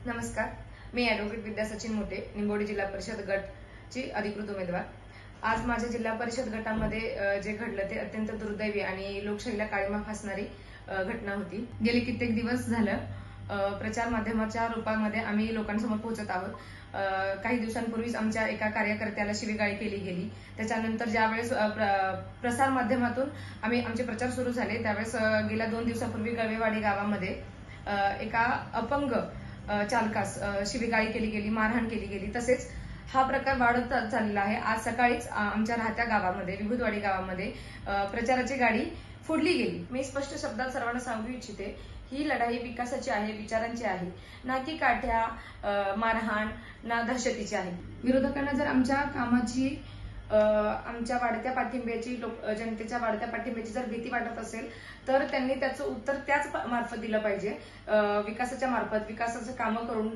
नमस्कार, मी ॲडव्होकेट विद्या सचिन मोटे, निंबोडी जिल्हा परिषद गटची अधिकृत उमेदवार। आज माझ्या जिल्हा परिषद गटामध्ये जे घडलं ते अत्यंत दुर्दैवी आणि लोकशाहीला काळिमा फासणारी घटना होती। गेले कित्येक दिवस झालं प्रचार माध्यमाच्या रूपामध्ये आम्ही लोकांसमोर पोहोचत आहोत। काही दिवसांपूर्वीच आमच्या एका कार्यकर्त्याला शिवीगाळी केली गेली। त्याच्यानंतर ज्यावेळेस प्रसार माध्यमातून आमचे प्रचार सुरू झाले त्यावेळेस गेल्या 2 दिवसापूर्वी गळवेवाडी गावामध्ये एका अपंग चालकास शिवीगाळी केली गेली, मारहाण केली गेली। तसेच हा प्रकार वाढत चाललेला आहे। आज सकाळीच आमच्या राहत्या गावामध्ये विभूतवाडी गावामध्ये प्रचाराची गाडी फोडली गेली। मी स्पष्ट शब्दात सर्वांना सांगू इच्छिते, ही लढाई विकासाची आहे, विचारांची आहे, ना की काठ्या, मारहाण ना दहशतीची आहे। विरोधकांना जर आमच्या कामाची आमच्या वाढत्या पाठिंब्याची जनतेच्या वाढत्या पाठिंब्याची जर भीती वाटत असेल तर त्यांनी त्याचं उत्तर त्याच मार्फत दिलं पाहिजे, विकासाच्या मार्फत, विकासाचं कामं करून,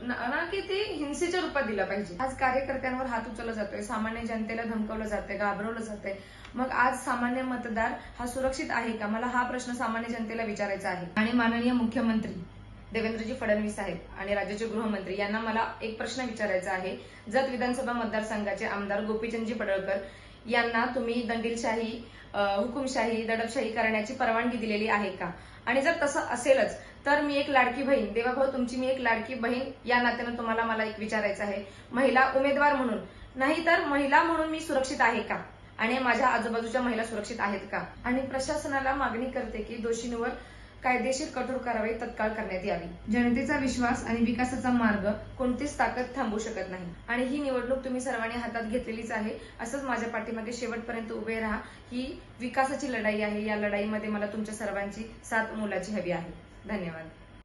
ना की ते हिंसेच्या रूपात दिलं पाहिजे। आज कार्यकर्त्यांवर हात उचलला जातोय, सामान्य जनतेला धमकावलं जातंय, घाबरवलं जातंय। मग आज सामान्य मतदार हा सुरक्षित आहे का? मला हा प्रश्न सामान्य जनतेला विचारायचा आहे। आणि माननीय मुख्यमंत्री देवेंद्रजी फडणवीस साहेब आणि राज्याचे गृहमंत्री यांना मला एक प्रश्न विचारायचा आहे। जत विधानसभा मतदारसंघाचे आमदार गोपीचंदजी पडळकर यांना तुम्ही दंडीलशाही, हुकुमशाही, दडपशाही करण्याची परवानगी दिलेली आहे का? आणि जर तसं असेलच तर मी एक लाडकी बहीण, देवाभाऊ तुमची मी एक लाडकी बहीण या नात्यानं तुम्हाला मला एक विचारायचं आहे, महिला उमेदवार म्हणून नाही तर महिला म्हणून मी सुरक्षित आहे का? आणि माझ्या आजूबाजूच्या महिला सुरक्षित आहेत का? आणि प्रशासनाला मागणी करते की दोषींवर कायदेशीर कठोर कारवाई तत्काळ करण्यात यावी। जनतेचा विश्वास आणि विकासाचा मार्ग कोणतीच ताकद थांबवू शकत नाही आणि ही निवडणूक तुम्ही सर्वांनी हातात घेतलेलीच आहे। असंच माझ्या पाठीमागे शेवटपर्यंत उभे राहा। ही विकासाची लढाई आहे, या लढाईमध्ये मला तुमच्या सर्वांची साथ मोलाची हवी आहे। धन्यवाद।